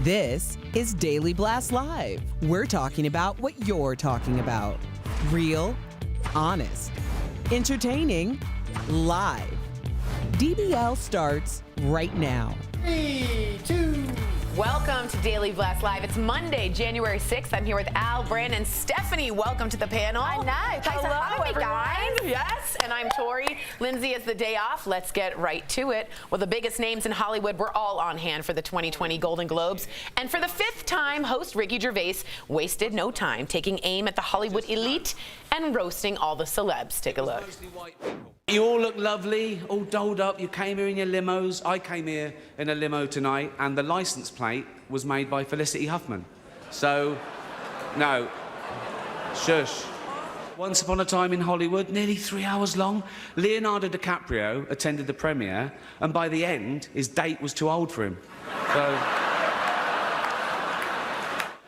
This is Daily Blast Live. We're talking about what you're talking about. Real, honest, entertaining, live. DBL starts right now. 3, 2, Welcome to Daily Blast Live. It's Monday, January 6th. I'm here with Al, Brandon, Stephanie. Welcome to the panel. I know. Hello, everyone. Yes, and I'm Tori. Lindsay is the day off. Let's get right to it. Well, the biggest names in Hollywood were all on hand for the 2020 Golden Globes. And for the fifth time, host Ricky Gervais wasted no time taking aim at the Hollywood elite and roasting all the celebs. Take a look. You all look lovely, all dolled up. You came here in your limos. I came here in a limo tonight, and the license plate was made by Felicity Huffman. So, no, shush. Once upon a time in Hollywood, nearly 3 hours long, Leonardo DiCaprio attended the premiere, and by the end, his date was too old for him. So,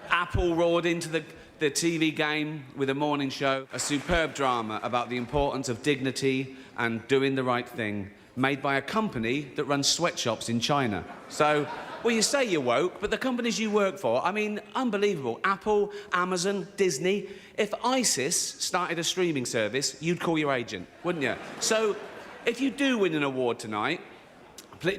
Apple roared into the TV game with a morning show, a superb drama about the importance of dignity and doing the right thing, made by a company that runs sweatshops in China. So, well, you say you're woke, but the companies you work for, I mean, unbelievable. Apple, Amazon, Disney. If ISIS started a streaming service, you'd call your agent, wouldn't you? So, if you do win an award tonight,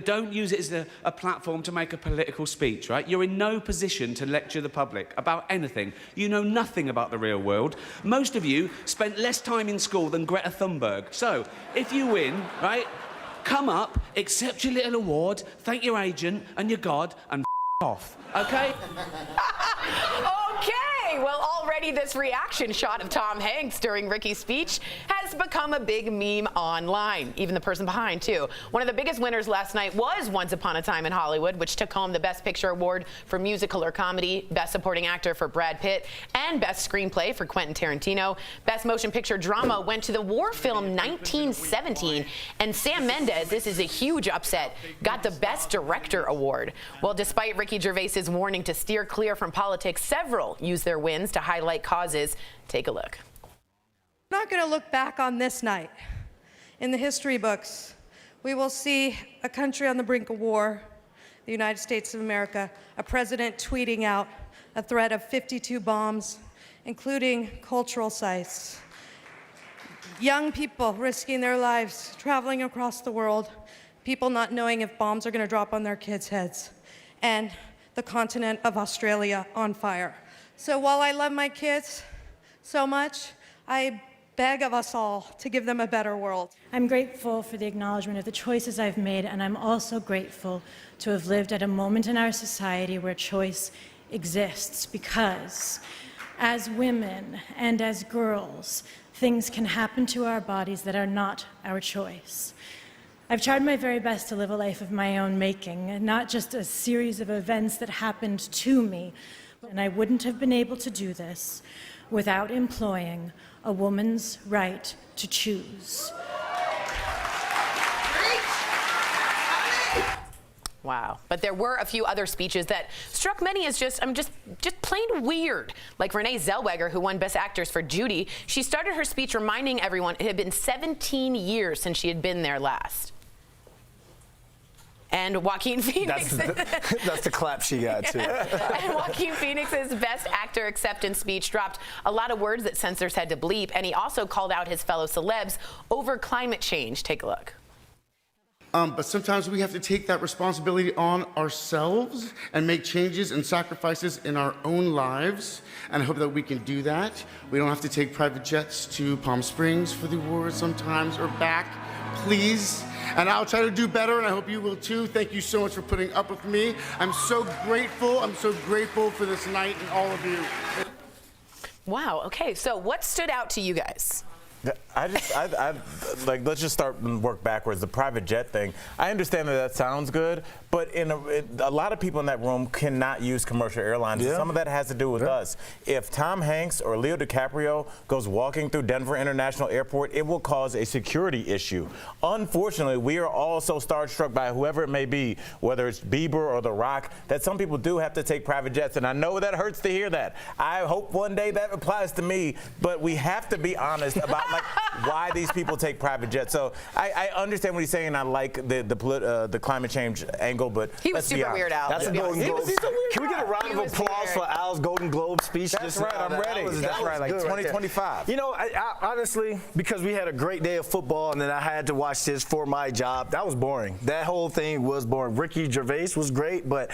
don't use it as a platform to make a political speech, right? You're in no position to lecture the public about anything. You know nothing about the real world. Most of you spent less time in school than Greta Thunberg. So, if you win, right, come up, accept your little award, thank your agent and your God, and off, okay? Okay, well, already this reaction shot of Tom Hanks during Ricky's speech has become a big meme online. Even the person behind, too. One of the biggest winners last night was Once Upon a Time in Hollywood, which took home the Best Picture Award for Musical or Comedy, Best Supporting Actor for Brad Pitt, and Best Screenplay for Quentin Tarantino. Best Motion Picture Drama went to the war film 1917, and Sam Mendes, this is a huge upset, got the Best Director Award. Well, despite Ricky Gervais's warning to steer clear from politics, several used their wins to highlight causes. Take a look. We're not going to look back on this night. In the history books, we will see a country on the brink of war, the United States of America, a president tweeting out a threat of 52 bombs, including cultural sites, young people risking their lives, traveling across the world, people not knowing if bombs are going to drop on their kids' heads, and the continent of Australia on fire. So while I love my kids so much, I beg of us all to give them a better world. I'm grateful for the acknowledgement of the choices I've made, and I'm also grateful to have lived at a moment in our society where choice exists, because as women and as girls, things can happen to our bodies that are not our choice. I've tried my very best to live a life of my own making, not just a series of events that happened to me, and I wouldn't have been able to do this without employing a woman's right to choose. Wow. But there were a few other speeches that struck many as just plain weird. Like Renee Zellweger, who won Best Actress for Judy. She started her speech reminding everyone it had been 17 years since she had been there last. And Joaquin Phoenix. That's the clap she got, too. And Joaquin Phoenix's Best Actor acceptance speech dropped a lot of words that censors had to bleep, and he also called out his fellow celebs over climate change. Take a look. But sometimes we have to take that responsibility on ourselves and make changes and sacrifices in our own lives. And I hope that we can do that. We don't have to take private jets to Palm Springs for the awards sometimes or back, please. And I'll try to do better, and I hope you will too. Thank you so much for putting up with me. I'm so grateful. I'm so grateful for this night and all of you. Wow. Okay. So what stood out to you guys? Like, let's just start and work backwards. The private jet thing, I understand that sounds good, but a lot of people in that room cannot use commercial airlines. Yeah. Some of that has to do with us. If Tom Hanks or Leo DiCaprio goes walking through Denver International Airport, it will cause a security issue. Unfortunately, we are all so starstruck by whoever it may be, whether it's Bieber or The Rock, that some people do have to take private jets, and I know that hurts to hear that. I hope one day that applies to me, but we have to be honest about like why these people take private jets. So I understand what he's saying. I like the climate change angle, but he was super weird, Al. That's a Golden Globe. Can we get a round of applause for Al's Golden Globe speech? That's right. I'm ready. That's right. Like 2025. You know, I honestly, because we had a great day of football, and then I had to watch this for my job. That was boring. That whole thing was boring. Ricky Gervais was great, but.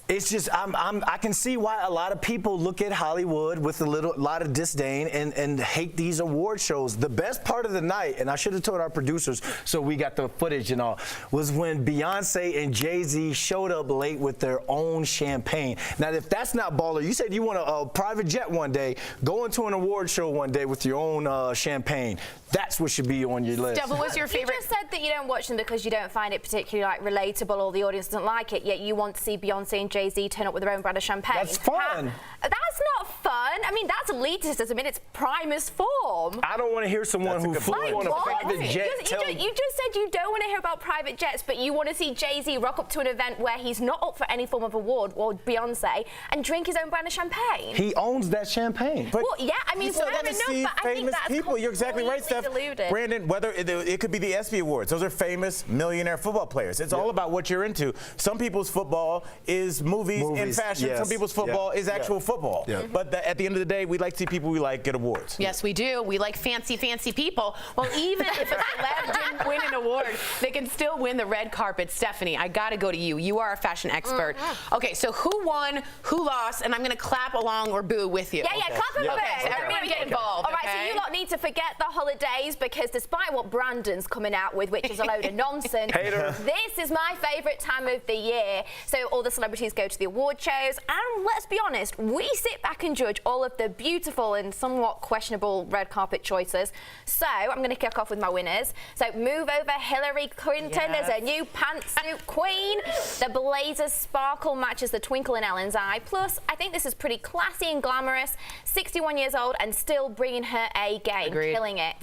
It's just I can see why a lot of people look at Hollywood with a lot of disdain and hate these award shows. The best part of the night, and I should have told our producers so we got the footage and all, was when Beyonce and Jay-Z showed up late with their own champagne. Now, if that's not baller, you said you want a private jet one day, go into an award show one day with your own champagne. That's what should be on your list. Steph, what's your favorite? You just said that you don't watch them because you don't find it particularly relatable or the audience doesn't like it, yet you want to see Beyonce and Jay-Z turn up with their own brand of champagne. That's fun. That's not fun. I mean, that's elitism in its primest form. I don't want to hear someone who flew on a private jet. You just said you don't want to hear about private jets, but you want to see Jay-Z rock up to an event where he's not up for any form of award, or Beyonce, and drink his own brand of champagne. He owns that champagne. Well, yeah, I mean, fair enough, see but I think famous that's people. You're exactly right, Steph. deluded. Brandon, whether it could be the ESPY Awards, those are famous millionaire football players. It's all about what you're into. Some people's football is movies and fashion. Yes. Some people's football is actual football. But at the end of the day, we like to see people we like get awards. Yes, we do. We like fancy people. Well, even if a celeb didn't win an award, they can still win the red carpet. Stephanie, I got to go to you. You are a fashion expert. Okay, so who won, who lost, and I'm going to clap along or boo with you. Yeah, clap and boo. Okay, so everyone get involved. All right, so you lot need to forget the holidays because despite what Brandon's coming out with, which is a load of nonsense, this is my favourite time of the year. So all the celebrities go to the award shows, and let's be honest, we sit back and judge all of the beautiful and somewhat questionable red carpet choices. So I'm going to kick off with my winners. So move over Hillary Clinton. There's a new pantsuit queen. The blazers sparkle matches the twinkle in Ellen's eye. Plus, I think this is pretty classy and glamorous. 61 years old and still bringing her A game, killing it.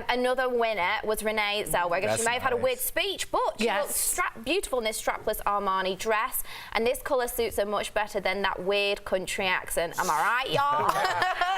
Another winner was Renee Zellweger. She may have had a weird speech, but she looks beautiful in this strapless Armani dress. And this colour suits her much better than that weird country accent. Am I right, y'all?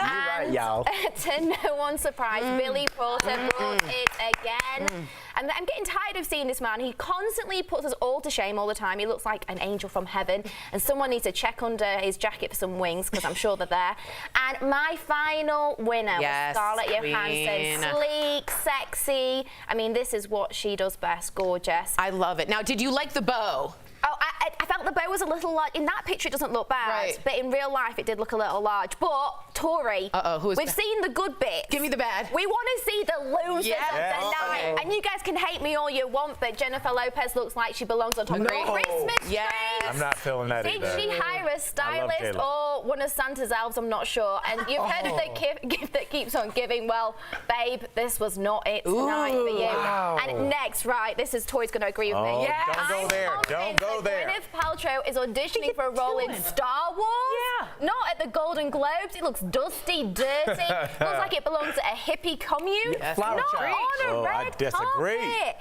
You're right, y'all. To no one's surprise, Billy Porter brought it again. And I'm getting tired of seeing this man. He constantly puts us all to shame all the time. He looks like an angel from heaven. And someone needs to check under his jacket for some wings, because I'm sure they're there. And my final winner was Scarlett Johansson. Sleek, sexy. I mean, this is what she does best. Gorgeous. I love it. Now, did you like the bow? Oh, I felt the bow was a little large. In that picture, it doesn't look bad, but in real life, it did look a little large. But Tori, we've seen the good bits. Give me the bad. We want to see the losers of the night. And you guys can hate me all you want, but Jennifer Lopez looks like she belongs on top of the Christmas tree. I'm not feeling that Did either. she hire a stylist or one of Santa's elves? I'm not sure. And you've heard of the gift that keeps on giving. Well, babe, this was not it tonight for you. Wow. And next, right, Tori's going to agree with me. Don't go there. Don't go there. Gwyneth Paltrow is auditioning for a role in Star Wars. Not at the Golden Globes. It looks dusty, dirty. Looks like it belongs at a hippie commune. Not on a red I disagree. carpet.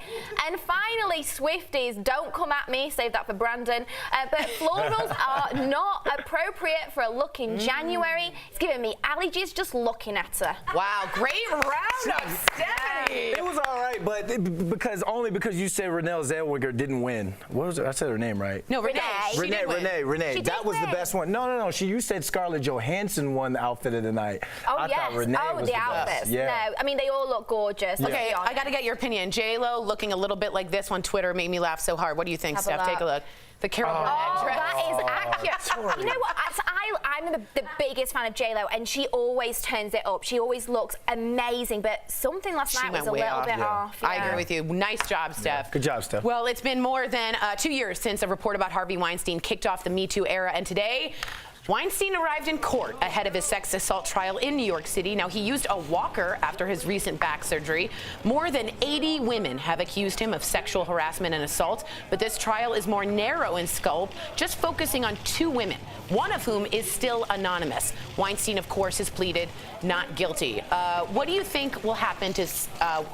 And finally, Swifties, don't come at me. Save that for Brandon. But florals are not appropriate for a look in January. It's giving me allergies just looking at her. Wow, great roundup, Stephanie. It was all right, but only because you said Renee Zellweger didn't win. What was it? I said her name right. No, Renee. Renee. That was the best one. No. You said Scarlett Johansson won the outfit of the night. Oh, yes. Thought Renee was the outfits. best. Yeah. No, I mean, they all look gorgeous. Okay, I got to get your opinion. J-Lo looking a little bit like this on Twitter made me laugh so hard. What do you think, Steph? Take a look. The Carol Burnett dress. That is accurate. You know what? I'm the biggest fan of J-Lo, and she always turns it up. She always looks amazing, but something last night was a little bit off. I agree with you. Nice job, Steph. Good job, Steph. Well, it's been more than 2 years since a report about Harvey Weinstein kicked off the Me Too era, and today, Weinstein arrived in court ahead of his sex assault trial in New York City. Now, he used a walker after his recent back surgery. More than 80 women have accused him of sexual harassment and assault, but this trial is more narrow in scope, just focusing on 2 women, one of whom is still anonymous. Weinstein, of course, has pleaded not guilty. What do you think will happen to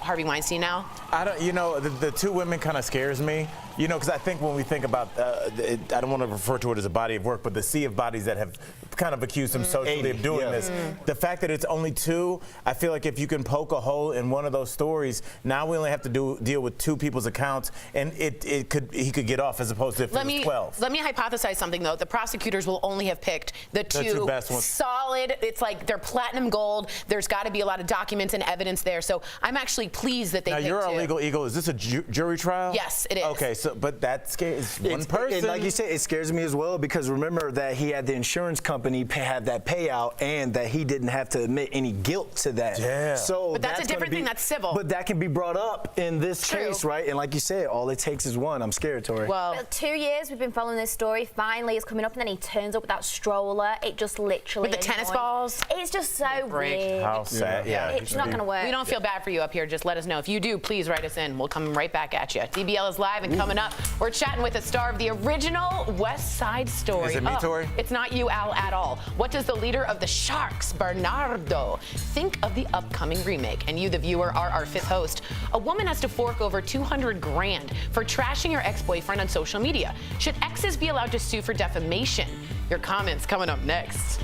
Harvey Weinstein now? The 2 women kind of scares me. Because I think when we think about, I don't want to refer to it as a body of work, but the sea of bodies that have kind of accused him socially of doing this. The fact that it's only 2, I feel like if you can poke a hole in one of those stories, now we only have to deal with 2 people's accounts, and he could get off as opposed to if it was 12. Let me hypothesize something though. The prosecutors will only have picked the two best ones. Solid. It's like they're platinum gold. There's got to be a lot of documents and evidence there. So I'm actually pleased that they picked you're two. a legal eagle. Is this a jury trial? Yes, it is. Okay, so but that scares one person. And like you said, it scares me as well because remember that he had the insurance company have that payout and that he didn't have to admit any guilt to that. Yeah. So but that's a different thing. That's civil. But that can be brought up in this case, right? And like you said, all it takes is one. I'm scared, Tori. Well, 2 years we've been following this story. Finally, it's coming up, and then he turns up with that stroller. It just literally with the tennis balls. It's just so weird. How sad. Yeah. It's not going to work. We don't feel bad for you up here. Just let us know. If you do, please write us in. We'll come right back at you. DBL is live, and coming up, we're chatting with a star of the original West Side Story. Is it me, Tori? It's not you, Al, at all. What does the leader of the Sharks, Bernardo, think of the upcoming remake? And you, the viewer, are our 5th host. A woman has to fork over $200 grand for trashing her ex-boyfriend on social media. Should exes be allowed to sue for defamation? Your comments coming up next.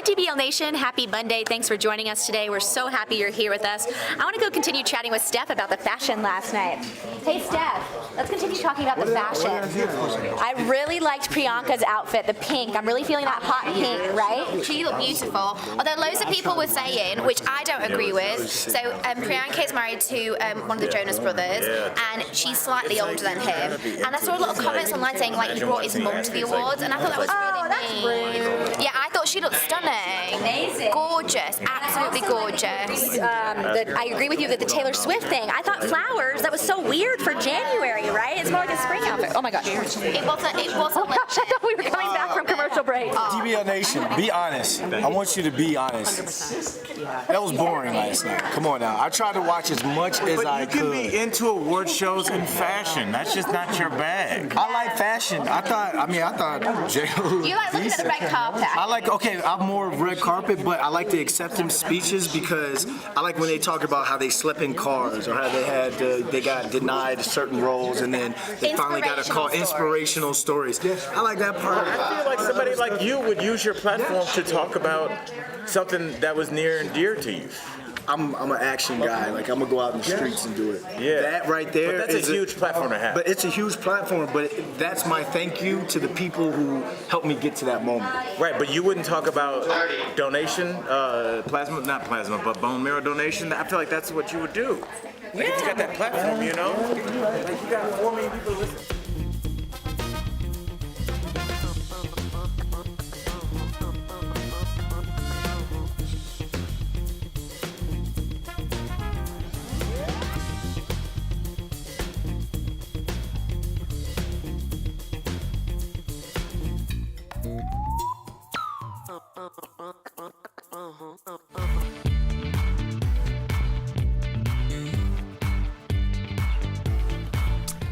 DBL Nation, happy Monday. Thanks for joining us today. We're so happy you're here with us. I want to go continue chatting with Steph about the fashion last night. Hey, Steph, let's continue talking about the fashion. I really liked Priyanka's outfit, the pink. I'm really feeling that hot pink, right? She looked beautiful. Although loads of people were saying, which I don't agree with, so Priyanka is married to one of the Jonas brothers, and she's slightly older than him. And I saw a lot of comments online saying, like, he brought his mum to the awards, and I thought that was really mean. Yeah, I thought she looked stunning. Amazing. Gorgeous. Absolutely gorgeous. I agree with you that the Taylor Swift thing, I thought flowers, that was so weird for January, right? It's more like a spring outfit. Oh my gosh. It wasn't Oh my gosh, I thought we were coming back from commercial break. DBL Nation, be honest. I want you to be honest. That was boring last night. Come on now. I tried to watch as much as I could. You can be into award shows and fashion. That's just not your bag. I like fashion. I thought J-Lo. You like looking at the red carpet. I'm more red carpet, but I like the acceptance speeches because I like when they talk about how they slept in cars or how they got denied certain roles and then they finally got a call. Inspirational stories. I like that part. I feel like somebody like you would use your platform to talk about something that was near and dear to you. I'm an action guy. Like, I'm gonna go out in the streets and do it. Yeah. That right there. But that's a huge platform to have. But it's a huge platform. But that's my thank you to the people who helped me get to that moment. Right. But you wouldn't talk about donation, not plasma, but bone marrow donation. I feel like that's what you would do. Like, if you got that platform, you know. Like, you got 4 million people listening.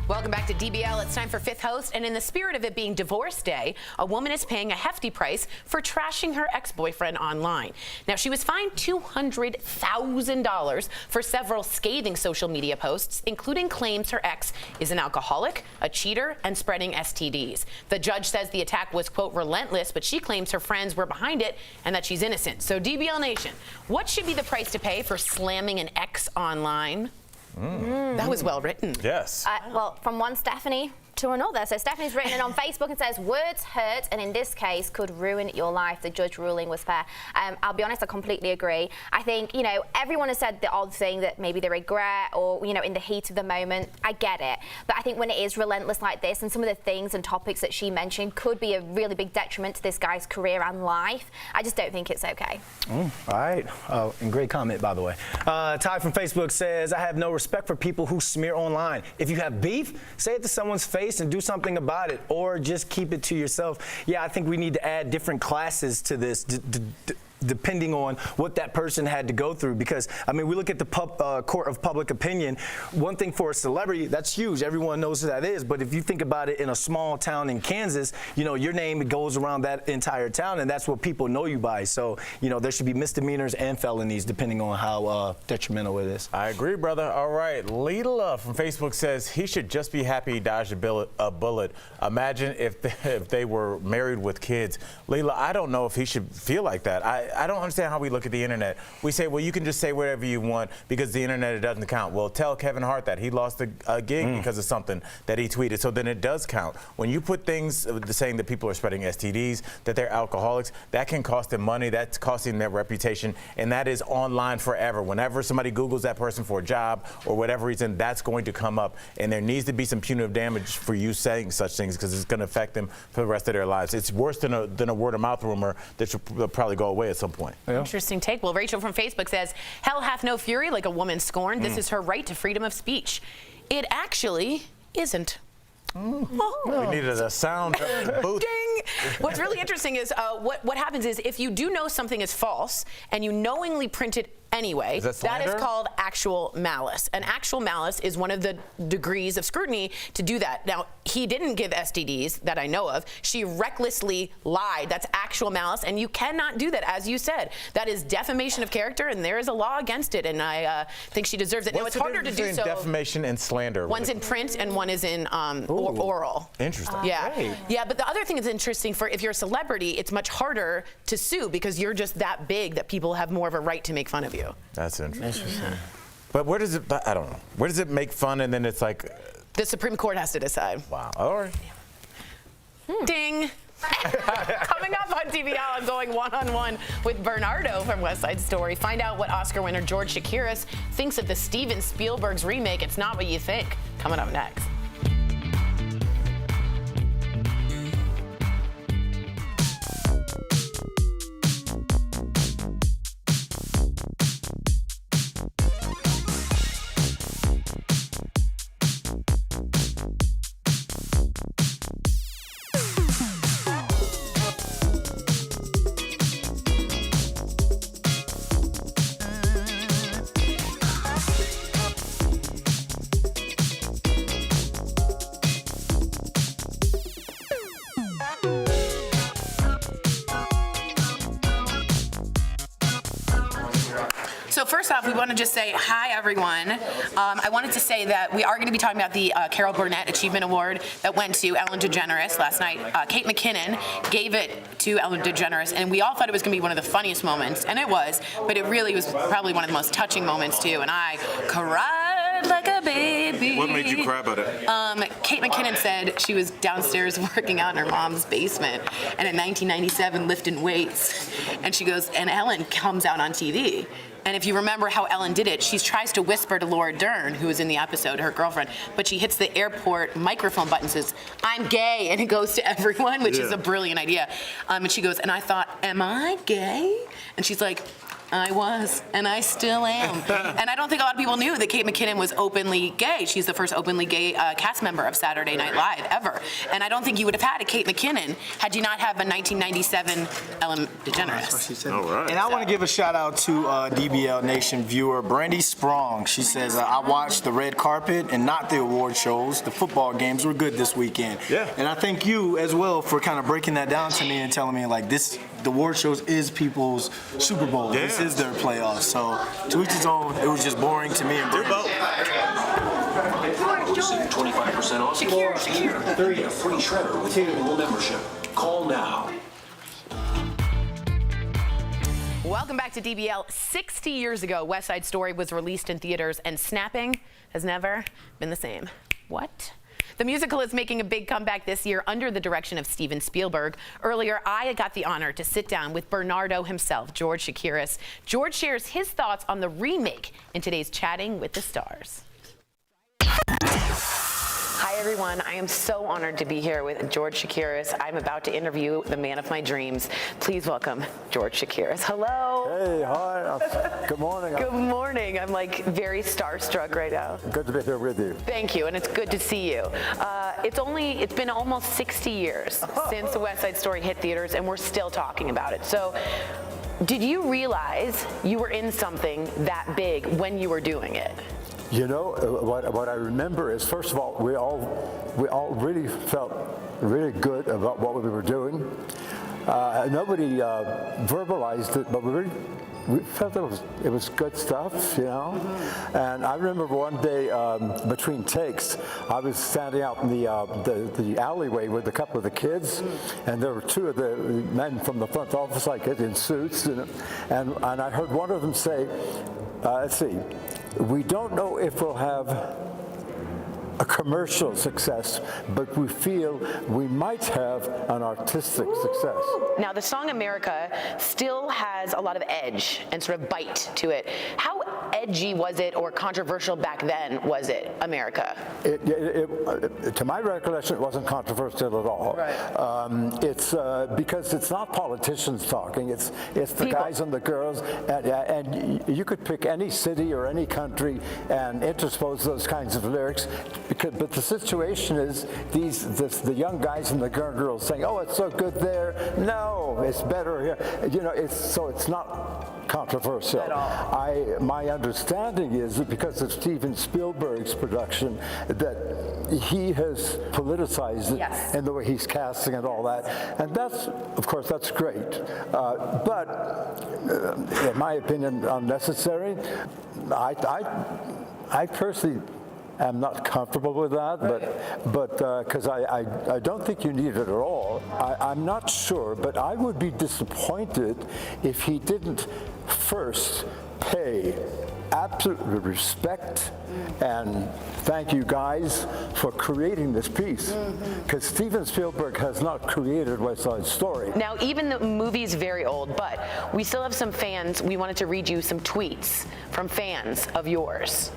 Welcome back to DBL. It's time for 5th host, and in the spirit of it being Divorce Day, a woman is paying a hefty price for trashing her ex-boyfriend online. Now, she was fined $200,000 for several scathing social media posts, including claims her ex is an alcoholic, a cheater, and spreading STDs. The judge says the attack was, quote, relentless, but she claims her friends were behind it and that she's innocent. So, DBL Nation, what should be the price to pay for slamming an ex online? That was well written. Yes. Well, from one Stephanie to another. So Stephanie's written it on Facebook and says, words hurt and in this case could ruin your life. The judge ruling was fair. I'll be honest, I completely agree. I think, everyone has said the odd thing that maybe they regret or, in the heat of the moment. I get it. But I think when it is relentless like this and some of the things and topics that she mentioned could be a really big detriment to this guy's career and life, I just don't think it's okay. All right. And great comment, by the way. Ty from Facebook says, I have no respect for people who smear online. If you have beef, say it to someone's face face and do something about it, or just keep it to yourself. Yeah, I think we need to add different classes to this, depending on what that person had to go through. Because, I mean, we look at the court of public opinion. One thing for a celebrity, that's huge. Everyone knows who that is. But if you think about it in a small town in Kansas, you know, your name goes around that entire town, and that's what people know you by. So, you know, there should be misdemeanors and felonies depending on how detrimental it is. I agree, brother. All right. Leela from Facebook says he should just be happy he dodged a bullet. Imagine if they were married with kids. Leela, I don't know if he should feel like that. I don't understand how we look at the internet. We say, well, you can just say whatever you want because the internet, it doesn't count. Well, tell Kevin Hart that he lost a gig because of something that he tweeted. So then it does count. When you put things saying that people are spreading STDs, that they're alcoholics, that can cost them money. That's costing their reputation. And that is online forever. Whenever somebody Googles that person for a job or whatever reason, that's going to come up. And there needs to be some punitive damage for you saying such things because it's going to affect them for the rest of their lives. It's worse than a word-of-mouth rumor that should probably go away at some point. Yeah. Interesting take. Well, Rachel from Facebook says, hell hath no fury like a woman scorned. This is her right to freedom of speech. It actually isn't. We needed a sound booth. Ding! What's really interesting is what happens is if you do know something is false and you knowingly print it anyway, that is called actual malice. And actual malice is one of the degrees of scrutiny to do that. Now, he didn't give STDs that I know of. She recklessly lied. That's actual malice, and you cannot do that, as you said. That is defamation of character, and there is a law against it, and I think she deserves it. Now, it's harder to do so. Defamation and slander. One's in print, and one is in oral. Interesting. Yeah. Yeah, but the other thing is interesting for if you're a celebrity, it's much harder to sue because you're just that big that people have more of a right to make fun of you. That's interesting. But where does it, I don't know, where does it make fun and then it's like? The Supreme Court has to decide. Wow. All right. Ding. Coming up on DBL, I'm going one-on-one with Bernardo from West Side Story. Find out what Oscar winner George Chakiris thinks of the Steven Spielberg's remake, It's Not What You Think. Coming up next. So first off, we want to just say hi, everyone. I wanted to say that we are going to be talking about the Carol Burnett Achievement Award that went to Ellen DeGeneres last night. Kate McKinnon gave it to Ellen DeGeneres, and we all thought it was going to be one of the funniest moments, and it was, but it really was probably one of the most touching moments, too, and I cried like a baby. What made you cry about it? Kate McKinnon said she was downstairs working out in her mom's basement, and in 1997 lifting weights, and she goes, and Ellen comes out on TV. And if you remember how Ellen did it, she tries to whisper to Laura Dern, who was in the episode, her girlfriend, but she hits the airport microphone button and says, "I'm gay," and it goes to everyone, which is a brilliant idea. And she goes, and I thought, am I gay? And she's like, I was, and I still am. And I don't think a lot of people knew that Kate McKinnon was openly gay. She's the first openly gay cast member of Saturday Night Live ever. And I don't think you would have had a Kate McKinnon had you not have a 1997 Ellen DeGeneres. All right. And I want to give a shout out to DBL Nation viewer Brandy Sprong. She says, I watched the red carpet and not the award shows. The football games were good this weekend. Yeah. And I thank you as well for kind of breaking that down to me and telling me like this, the award shows is people's Super Bowl. Yeah. This is their playoffs. So to each his own, it was just boring to me and Brandy. Receive 25% off. Shakir. 30 free shredder with annual membership. Call now. Welcome back to DBL. 60 years ago, West Side Story was released in theaters, and snapping has never been the same. What? The musical is making a big comeback this year under the direction of Steven Spielberg. Earlier, I got the honor to sit down with Bernardo himself, George Chakiris. George shares his thoughts on the remake in today's Chatting with the Stars. Hi, everyone. I am so honored to be here with George Chakiris. I'm about to interview the man of my dreams. Please welcome George Chakiris. Hello. Hey, hi. Good morning. Good morning. I'm like very starstruck right now. Good to be here with you. Thank you, and it's good to see you. It's been almost 60 years since West Side Story hit theaters, and we're still talking about it. So, did you realize you were in something that big when you were doing it? You know, what I remember is, first of all, we all really felt really good about what we were doing. Nobody verbalized it, but we felt it was good stuff, you know. Mm-hmm. And I remember one day between takes, I was standing out in the alleyway with a couple of the kids, and there were two of the men from the front office, like in suits, and I heard one of them say, let's see, we don't know if we'll have a commercial success, but we feel we might have an artistic success. Now, the song America still has a lot of edge and sort of bite to it. How edgy was it, or controversial back then was it, America? To my recollection, it wasn't controversial at all. Right. It's because it's not politicians talking, it's the guys and the girls, and you could pick any city or any country and interpose those kinds of lyrics. But the situation is the young guys and the girls saying, "Oh, it's so good there." No, it's better here. You know, it's not controversial at all. My understanding is that because of Steven Spielberg's production, that he has politicized it in the way he's casting and all that, and of course that's great. But in my opinion, unnecessary. I personally am not comfortable with that, but because I don't think you need it at all. I'm not sure, but I would be disappointed if he didn't first pay absolute respect and thank you guys for creating this piece, because Steven Spielberg has not created West Side Story. Now, even the movie's very old, but we still have some fans. We wanted to read you some tweets from fans of yours.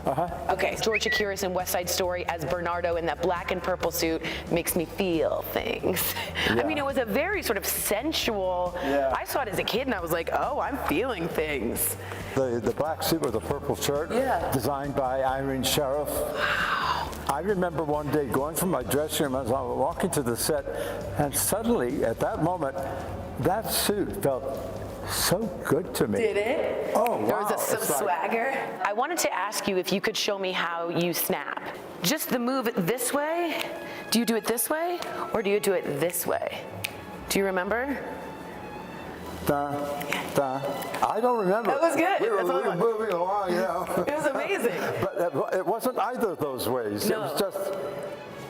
Okay, George Chakiris in West Side Story as Bernardo in that black and purple suit makes me feel things. Yeah. I mean, it was a very sort of sensual, I saw it as a kid and I was like, oh, I'm feeling things. The black suit with the purple shirt, designed by Irene Sheriff. I remember one day going from my dressing room as I was walking to the set, and suddenly, at that moment, that suit felt so good to me. Did it? Oh, wow. There was some swagger. I wanted to ask you if you could show me how you snap. Just the move this way? Do you do it this way, or do you do it this way? Do you remember? I don't remember. That was good. We were moving along, you know. It was amazing. But it wasn't either of those ways. No. It was just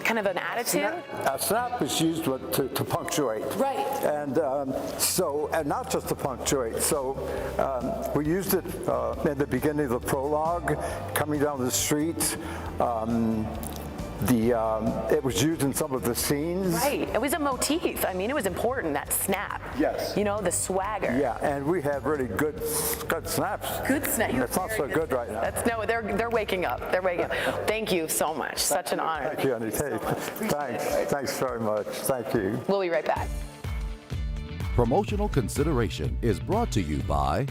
kind of an attitude. A snap is used to punctuate. Right. And and not just to punctuate. So we used it in the beginning of the prologue, coming down the street. It was used in some of the scenes. Right. It was a motif. I mean, it was important, that snap. Yes. You know, the swagger. Yeah, and we have really good snaps. Good snaps. It's not so good right now. They're waking up. They're waking up. Thank you so much. Such an honor. Thank you, Annie. Thanks very much. Thank you. We'll be right back. Promotional consideration is brought to you by...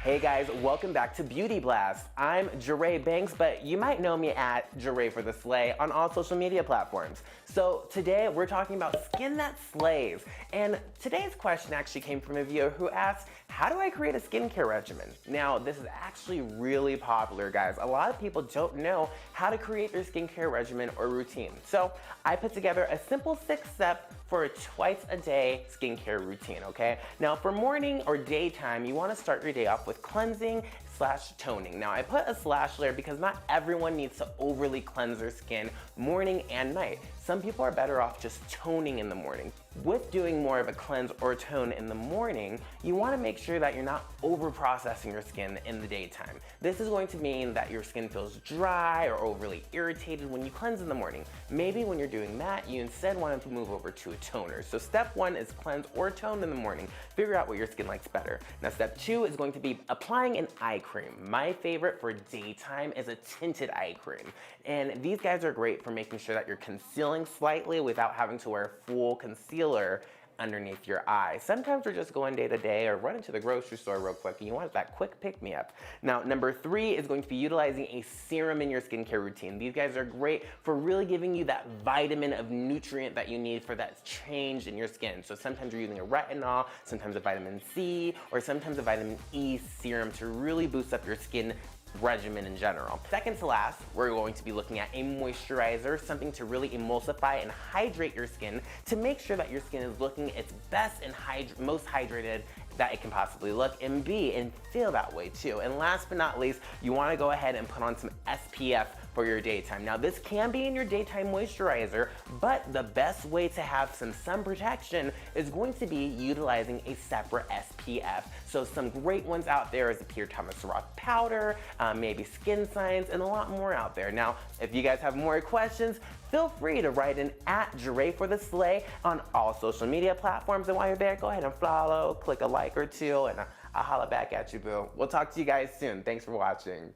Hey guys, welcome back to Beauty Blast. I'm Jeray Banks, but you might know me at Jeray for the Slay on all social media platforms. So today we're talking about skin that slays. And today's question actually came from a viewer who asked, how do I create a skincare regimen? Now, this is actually really popular, guys. A lot of people don't know how to create their skincare regimen or routine. So I put together a simple 6-step for a twice-a-day skincare routine, okay? Now, for morning or daytime, you wanna start your day off with cleansing/toning. Now, I put a slash there because not everyone needs to overly cleanse their skin morning and night. some people are better off just toning in the morning. With doing more of a cleanse or tone in the morning, you want to make sure that you're not over-processing your skin in the daytime. This is going to mean that your skin feels dry or overly irritated when you cleanse in the morning. Maybe when you're doing that, you instead want to move over to a toner. So step 1 is cleanse or tone in the morning. Figure out what your skin likes better. Now step 2 is going to be applying an eye cream. My favorite for daytime is a tinted eye cream. And these guys are great for making sure that you're concealing slightly without having to wear full concealer underneath your eye. Sometimes we're just going day to day or running to the grocery store real quick and you want that quick pick-me-up. Now, number 3 is going to be utilizing a serum in your skincare routine. These guys are great for really giving you that vitamin of nutrient that you need for that change in your skin. So sometimes you're using a retinol, sometimes a vitamin C, or sometimes a vitamin E serum to really boost up your skin regimen in general. Second to last, we're going to be looking at a moisturizer, something to really emulsify and hydrate your skin to make sure that your skin is looking its best and most hydrated that it can possibly look and be and feel that way too. And last but not least, you want to go ahead and put on some SPF for your daytime. Now this can be in your daytime moisturizer, but the best way to have some sun protection is going to be utilizing a separate SPF. So some great ones out there is the Pierre Thomas Roth powder, maybe Skin Science, and a lot more out there. Now, if you guys have more questions, feel free to write in at Jure for the Slay on all social media platforms. And while you're there, go ahead and follow, click a like or two, and I'll holla back at you, boo. We'll talk to you guys soon. Thanks for watching.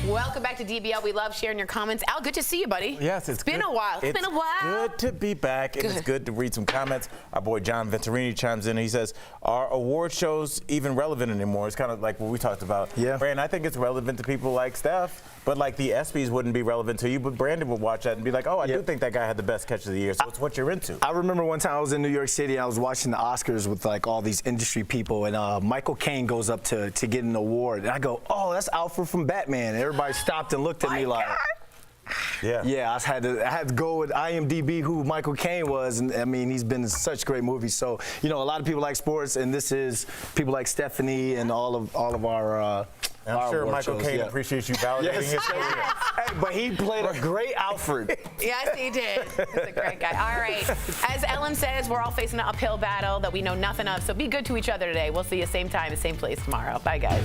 Welcome back to DBL. We love sharing your comments. Al, good to see you, buddy. Yes, it's been a while. It's been a while. Good to be back, and it's good to read some comments. Our boy John Venturini chimes in. He says, "Are award shows even relevant anymore?" It's kind of like what we talked about. Yeah. Brandon, I think it's relevant to people like Steph, but like the ESPYs wouldn't be relevant to you. But Brandon would watch that and be like, "Oh, I do think that guy had the best catch of the year." So it's what you're into. I remember one time I was in New York City and I was watching the Oscars with like all these industry people, and Michael Caine goes up to get an award, and I go, "Oh, that's Alfred from Batman." And everybody stopped and looked at me like, yeah, I had to go with IMDb who Michael Caine was, and I mean he's been in such great movies. So a lot of people like sports, and this is people like Stephanie and all of our. I'm sure Michael Caine appreciates you validating his career. Hey, but he played a great Alfred. Yes, he did. He's a great guy. All right. As Ellen says, we're all facing an uphill battle that we know nothing of. So be good to each other today. We'll see you same time, same place tomorrow. Bye, guys.